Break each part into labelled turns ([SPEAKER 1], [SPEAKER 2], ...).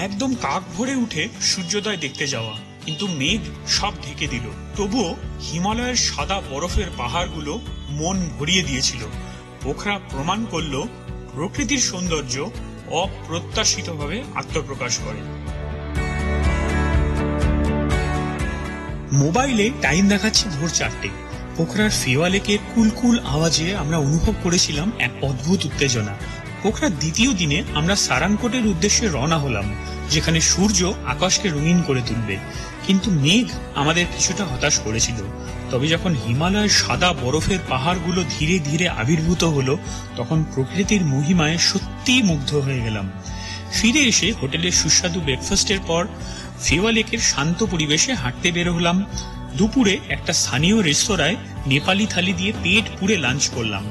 [SPEAKER 1] একদম কাক ভরে উঠে সূর্যোদয় দেখতে যাওয়া, কিন্তু মেঘ সব ঢেকে দিল। তবুও হিমালয়ের সাদা বরফের পাহাড়গুলো মন ভরিয়ে দিয়েছিল। পোখরা প্রমাণ করল প্রকৃতির সৌন্দর্য অপ্রত্যাশিতভাবে আত্মপ্রকাশ করে। মোবাইলে টাইম দেখাচ্ছে ভোর 4টে। পোখরার ফেওয়া লেকের কুলকুল আওয়াজে আমরা অনুভব করেছিলাম এক অদ্ভুত উত্তেজনা। পোখরার দ্বিতীয় দিনে আমরা সারাংকোটের উদ্দেশ্যে রওনা হলাম, যেখানে সূর্য আকাশকে রঙিন করে তুলবে। কিন্তু মেঘ আমাদের কিছুটা হতাশ করেছিল। তবে যখন হিমালয়ের সাদা বরফের পাহাড়গুলো ধীরে ধীরে আবির্ভূত হলো, তখন প্রকৃতির মহিমায় সত্যিই মুগ্ধ হয়ে গেলাম। ফিরে এসে হোটেলের সুস্বাদু ব্রেকফাস্টের পর ফেওয়া লেকের শান্ত পরিবেশে হাঁটতে বের হলাম। দুপুরে একটা স্থানীয় রেস্তোরাঁয় নেপালি থালি দিয়ে পেট পুড়ে লাঞ্চ করলাম।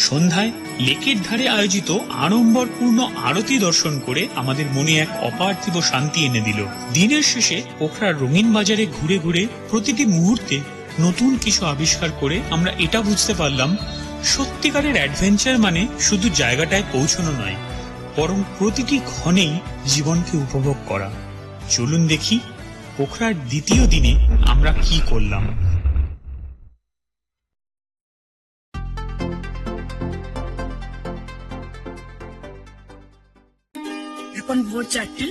[SPEAKER 1] সন্ধ্যায় লেকের ধারে আয়োজিত আড়ম্বরপূর্ণ আরতি দর্শন করে আমাদের মনে এক অপার্থিব শান্তি এনে দিল। দিনের শেষে পোখরার রঙিন বাজারে ঘুরে ঘুরে প্রতিটি মুহূর্তে নতুন কিছু আবিষ্কার করে আমরা এটা বুঝতে পারলাম, সত্যিকারের অ্যাডভেঞ্চার মানে শুধু জায়গাটায় পৌঁছানো নয়, বরং প্রতিটি ক্ষণেই জীবনকে উপভোগ করা। চলুন দেখি পোখরার দ্বিতীয় দিনে আমরা কি করলাম।
[SPEAKER 2] এখন ভোর 4টে,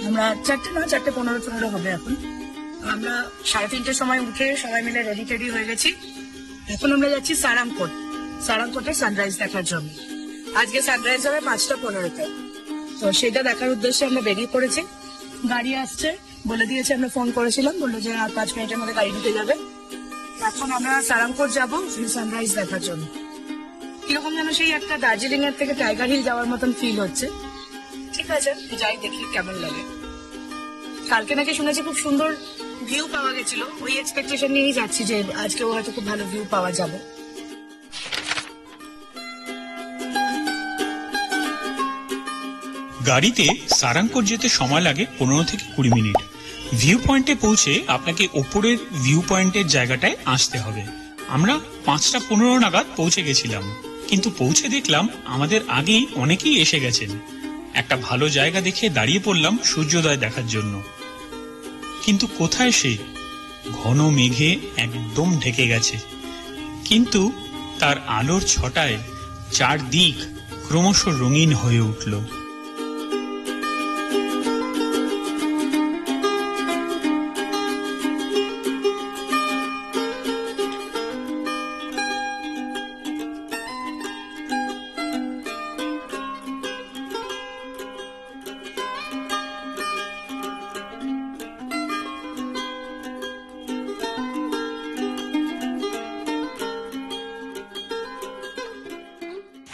[SPEAKER 2] আমরা 4:15 হবে। এখন আমরা 3:30 সময় উঠে সবাই মিলে রেডি টেডি হয়ে গেছি। এখন আমরা যাচ্ছি সারাংকোটে সানরাইজ দেখার জন্য। আজকে সানরাইজ হবে 5:15-তে, তো সেটা দেখার উদ্দেশ্যে আমরা বেরিয়ে পড়েছি। গাড়ি আসছে, বলে দিয়েছে, আমরা ফোন করেছিলাম, বললো যে আর 5 মিনিটের মধ্যে গাড়ি ঢুকে যাবে। এখন আমরা সারাংকোট যাবো সানরাইজ দেখার জন্য। কিরকম যেন সেই একটা দার্জিলিং এর থেকে টাইগার হিল যাওয়ার মতন ফিল হচ্ছে। ঠিক আছে, যাই দেখি কেমন লাগে। কালকে নাকি শুনেছি খুব সুন্দর ভিউ পাওয়া গেছিল, ওই এক্সপেকটেশন নিয়েই যাচ্ছি যে আজকেও হয়তো খুব ভালো ভিউ পাওয়া যাবে।
[SPEAKER 1] গাড়িতে সারাংকোট যেতে সময় লাগে 15 থেকে 20 মিনিট। ভিউ পয়েন্টে পৌঁছে আপনাকে ওপরের ভিউ পয়েন্টের জায়গাটায় আসতে হবে। আমরা 5:15 নাগাদ পৌঁছে গেছিলাম, কিন্তু পৌঁছে দেখলাম আমাদের আগেই অনেকেই এসে গেছেন। একটা ভালো জায়গা দেখে দাঁড়িয়ে পড়লাম সূর্যোদয় দেখার জন্য। কিন্তু কোথায় সে? ঘন মেঘে একদম ঢেকে গেছে, কিন্তু তার আলোর ছটায় চারদিক ক্রমশ রঙিন হয়ে উঠল।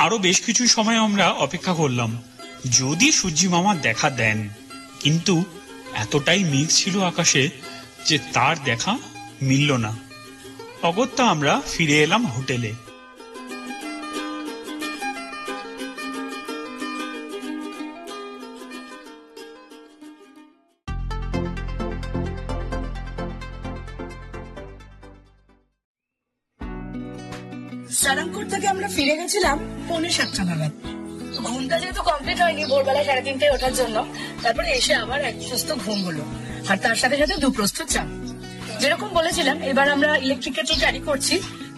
[SPEAKER 1] আরো বেশ কিছু সময় আমরা অপেক্ষা করলাম যদি সূর্যি মামা দেখা দেন, কিন্তু এতটাই মেঘ ছিল আকাশে যে তার দেখা মিলল না। অগত্যা আমরা ফিরে এলাম হোটেলে।
[SPEAKER 2] সারাংকোট থেকে আমরা ফিরে গেছিলাম 6:45 নাগাদ। ঘুমটা যেহেতু কমপ্লিট হয়নি ভোরবেলা 3:30 ওঠার জন্য, তারপরে এসে আবার এক সুস্থ ঘুম হলো, আর তার সাথে সাথে 2 প্রস্তুত চা। যেরকম বলেছিলাম, এবার আমরা ইলেকট্রিক কেটল ক্যারি করছি,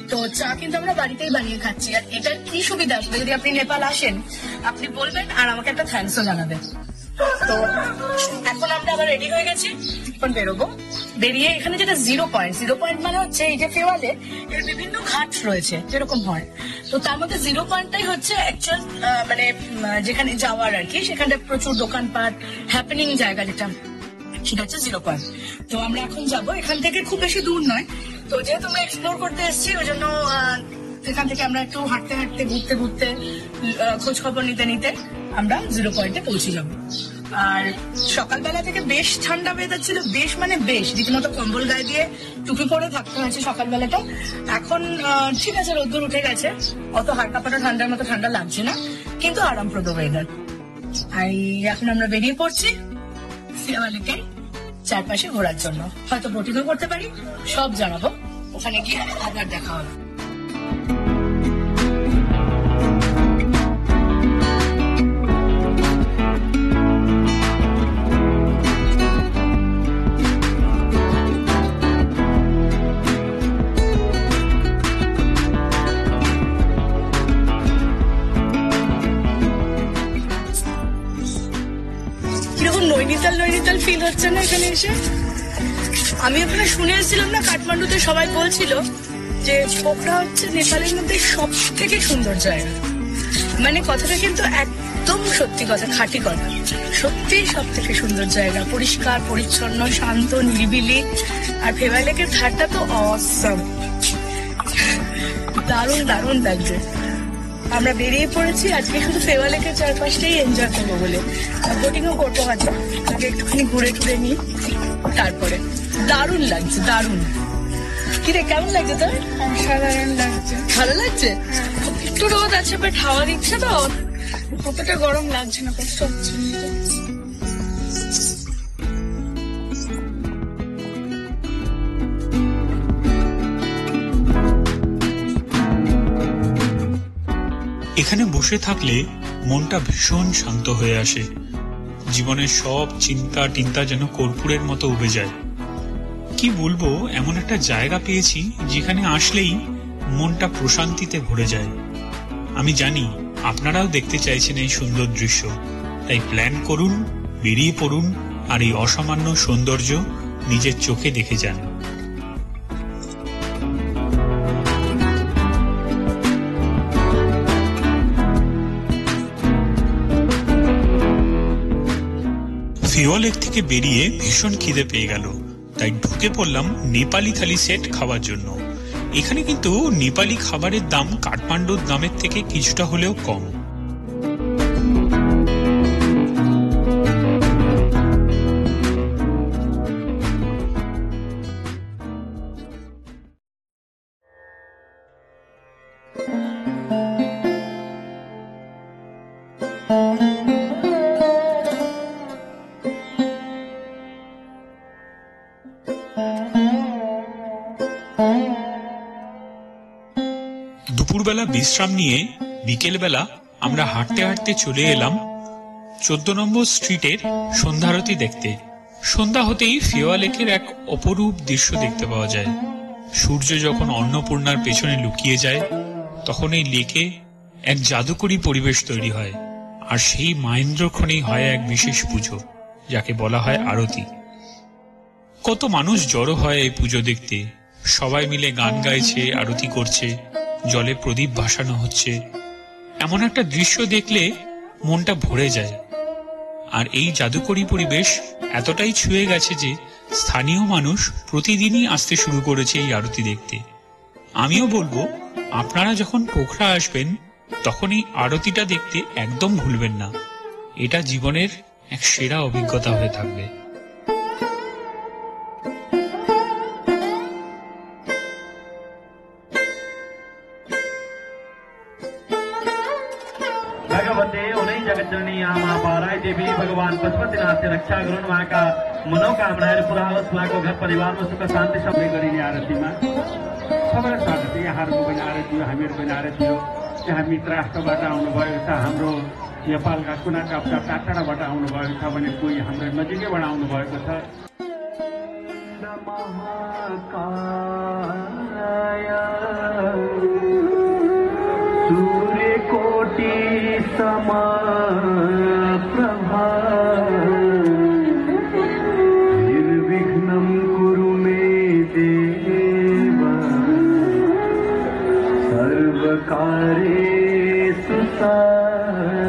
[SPEAKER 2] তো চা কিন্তু আমরা বাড়িতেই বানিয়ে খাচ্ছি। আর এটার কি সুবিধা, যদি আপনি নেপাল আসেন আপনি বলবেন আর আমাকে একটা থ্যাঙ্কসও জানাবেন। তো এখন আমরা আবার রেডি হয়ে গেছি, এখন বেরোবো। বেরিয়ে এখানে যেটা জিরো পয়েন্ট মানে হচ্ছে এই যে ফেওয়ালে এর বিভিন্ন ঘাট রয়েছে যেরকম হয়, তো তার মধ্যে জিরো পয়েন্টটাই হচ্ছে অ্যাকচুয়াল মানে যেখানে যাওয়ার আর কি, সেখানে প্রচুর দোকানপাট হ্যাপেনিং জায়গা, যেটা সেটা হচ্ছে জিরো পয়েন্ট। তো আমরা এখন যাব, এখান থেকে খুব বেশি দূর নয়, তো যেহেতু আমরা এক্সপ্লোর করতে এসেছি ওই জন্য এখান থেকে আমরা একটু হাঁটতে হাঁটতে ঘুরতে ঘুরতে খোঁজ খবর নিতে নিতে আমরা জিরো পয়েন্টে পৌঁছে যাবো। আর সকালবেলা থেকে বেশ ঠান্ডা ওয়েদার ছিল, বেশ মানে বেশ রীতিমতো কম্বল গায়ে দিয়ে টুপি পরে থাকতে হয়েছে সকালবেলাটা। এখন ঠিক আছে, রোদ্দুর উঠে গেছে, অত হালকা পাটা ঠান্ডার মতো ঠান্ডা লাগছে না, কিন্তু আরামপ্রদ ওয়েদার। আর এখন আমরা বেরিয়ে পড়ছি ফেওয়ালেকে চারপাশে ঘোরার জন্য। হয়তো বোটিংও করতে পারি, সব জানাবো ওখানে গিয়ে, আবার দেখা হবে। ফিল হচ্ছে না এখানে এসে? আমি ওখানে শুনে এসেছিলাম না, কাঠমান্ডুতে সবাই বলছিল যে পোখরা হচ্ছে নেপালের মধ্যে সব থেকে সুন্দর জায়গা। মানে কথাটা কিন্তু একদম সত্যি কথা, খাঁটি কথা। সত্যি সব থেকে সুন্দর জায়গা, পরিষ্কার পরিচ্ছন্ন, শান্ত, নিরিবিলি। আর ফেওয়া লেকের ঘাটটা তো অসম, দারুণ দারুণ লাগছে। আমরা বেরিয়ে পড়েছি আজকে শুধু ফেওয়া লেকের চারপাশটাই এনজয় করবো বলে। বোটিংও করতে হচ্ছে, আগে একটুখানি ঘুরে টুরে নিই, তারপরে। দারুণ লাগছে, দারুণ। কিরে, কেমন লাগছে তোর?
[SPEAKER 3] অসাধারণ লাগছে।
[SPEAKER 2] ভালো লাগছে? একটু রোদ আছে, বাট হাওয়া দিচ্ছে তো,
[SPEAKER 3] অতটা গরম লাগছে না, কষ্ট হচ্ছে।
[SPEAKER 1] এখানে বসে থাকলে মনটা ভীষণ শান্ত হয়ে আসে। জীবনের সব চিন্তা টিন্তা যেন কর্পূরের মতো উবে যায়। কি বলবো, এমন একটা জায়গা পেয়েছি যেখানে আসলেই মনটা প্রশান্তিতে ভরে যায়। আমি জানি আপনারাও দেখতে চাইছেন এই সুন্দর দৃশ্য, তাই প্ল্যান করুন, বেরিয়ে পড়ুন, আর এই অসামান্য সৌন্দর্য নিজের চোখে দেখে যান। ফেওয়া লেক থেকে বেরিয়ে ভীষণ খিদে পেয়ে গেল, তাই ঢুকে পড়লাম নেপালি থালি সেট খাওয়ার জন্য। এখানে কিন্তু নেপালি খাবারের দাম কাঠমান্ডুর দামের থেকে কিছুটা হলেও কম। দুপুরবেলা বিশ্রাম নিয়ে বিকেলবেলা আমরা হাঁটতে হাঁটতে চলে এলাম 14 নম্বর স্ট্রিটের সন্ধ্যারতি দেখতে। সন্ধ্যা হতেই ফেওয়া লেকের এক অপরূপ দৃশ্য দেখতে পাওয়া যায়। সূর্য যখন অন্নপূর্ণার পেছনে লুকিয়ে যায়, তখন এই লেকে এক জাদুকরী পরিবেশ তৈরি হয়। আর সেই মাহেন্দ্রক্ষণেই হয় এক বিশেষ পুজো, যাকে বলা হয় আরতি। কত মানুষ জড়ো হয় এই পুজো দেখতে। সবাই মিলে গান গাইছে, আরতি করছে, জলে প্রদীপ ভাসানো হচ্ছে। এমন একটা দৃশ্য দেখলে মনটা ভরে যায়। আর এই জাদুকরী পরিবেশ এতটাই ছুঁয়ে গেছে যে স্থানীয় মানুষ প্রতিদিনই আসতে শুরু করেছে এই আরতি দেখতে। আমিও বলবো, আপনারা যখন পোখরা আসবেন তখন এই আরতিটা দেখতে একদম ভুলবেন না। এটা জীবনের এক সেরা অভিজ্ঞতা হয়ে থাকবে।
[SPEAKER 4] भगवते उन्हीं जगतजननी आमा पाराय देवी भगवान पशुपतिनाथ से रक्षा गरुण वहाँ का मनोकामना पूरा होस्, उहाँको घर परिवार में सुख शान्ति सबै गरिने आरतीमा सबैलाई स्वागत। यहाँहरूको पनि आरती हो, हामीहरू पनि आरती हो। यहाँ मित्र राष्ट्रबाट आउनुभएको छ, हाम्रो नेपालका कुना काप्चा टाढाबाट आउनुभएको छ भने कोही हाम्रो नजिकैबाट आउनुभएको छ। सूर्यकोटि समप्रभा निर्विघ्नं कुरु मे देव सर्वकार्येषु सर्वदा।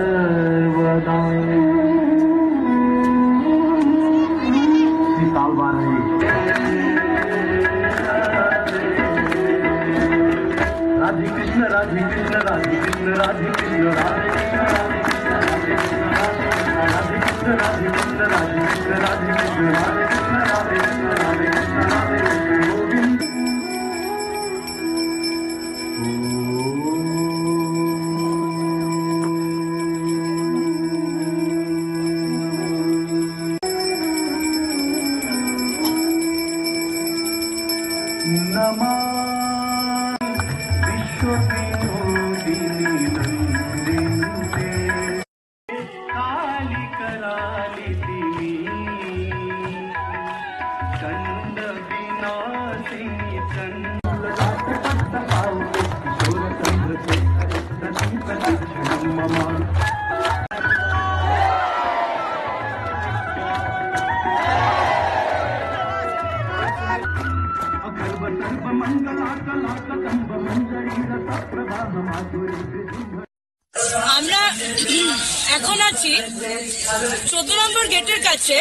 [SPEAKER 4] राधे कृष्ण राधे कृष्ण राधे कृष्ण राधे कृष्ण राधे कृष्ण राधे कृष्ण राधे कृष्ण राधे कृष्ण राधे कृष्ण राधे कृष्ण राधे कृष्ण राधे कृष्ण राधे कृष्ण गोविंद। नमः काली कराली तिमी चंद विनाशिनी चंद किशोर चंद्र प्रतिक्षण मम।
[SPEAKER 2] আমরা এখন আছি 14 নম্বর গেটের কাছে।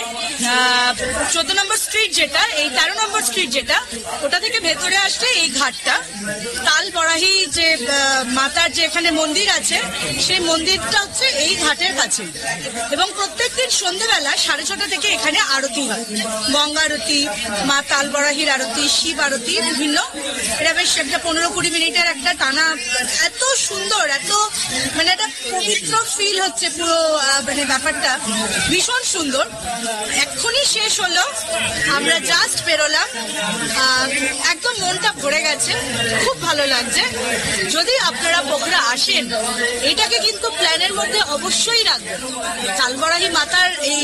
[SPEAKER 2] 14 নম্বর স্ট্রিট যেটা, এই 13 নম্বর স্ট্রিট যেটা, ওটা থেকে ভেতরে আসলে এই ঘাটটা তাল বরাহি যে মাতার যে এখানে মন্দির আছে, সেই মন্দিরটা হচ্ছে এই ঘাটের কাছে। এবং প্রত্যেকদিন সন্ধ্যেবেলা 6:30 থেকে এখানে আরতি হয়, গঙ্গা আরতি, মা তাল বরাহির আরতি, শিব আরতি, বিভিন্ন। এটা বেশ একটা 15-20 মিনিটের একটা টানা, এত সুন্দর, এত মানে একটা পবিত্র ফিল হচ্ছে পুরো, মানে ব্যাপারটা ভীষণ সুন্দর। এক্ষুনি শেষ হলো, আমরা জাস্ট বেরোলাম, একদম মনটা ভরে গেছে, খুব ভালো লাগছে। যদি আপনারা পোখরা আসেন, এটাকে কিন্তু প্ল্যানের মধ্যে অবশ্যই রাখবেন। তালবরাহি মাতার এই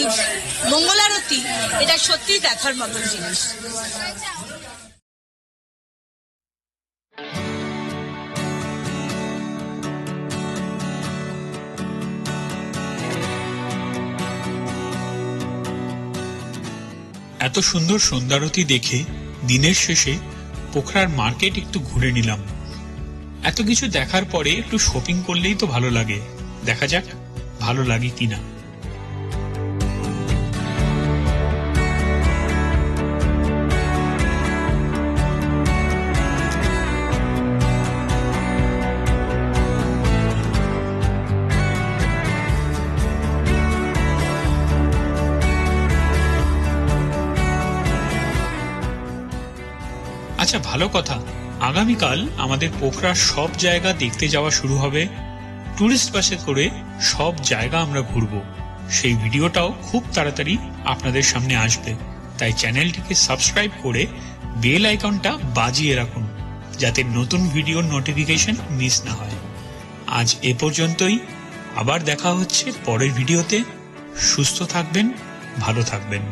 [SPEAKER 2] মঙ্গলারতি, এটা সত্যিই দেখার মতো জিনিস।
[SPEAKER 1] এত সুন্দর সন্ধ্যারতি দেখে দিনের শেষে পোখরার মার্কেট একটু ঘুরে নিলাম। এত কিছু দেখার পরে একটু শপিং করলেই তো ভালো লাগে, দেখা যাক ভালো লাগে কিনা। আচ্ছা, ভালো কথা, আগামীকাল আমাদের পোখরার সব জায়গা দেখতে যাওয়া শুরু হবে। টুরিস্ট বাসে করে সব জায়গা আমরা ঘুরবো। সেই ভিডিওটাও খুব তাড়াতাড়ি আপনাদের সামনে আসবে, তাই চ্যানেলটিকে সাবস্ক্রাইব করে বেল আইকনটা বাজিয়ে রাখুন, যাতে নতুন ভিডিওর নোটিফিকেশন মিস না হয়। আজ এ পর্যন্তই, আবার দেখা হচ্ছে পরের ভিডিওতে। সুস্থ থাকবেন, ভালো থাকবেন।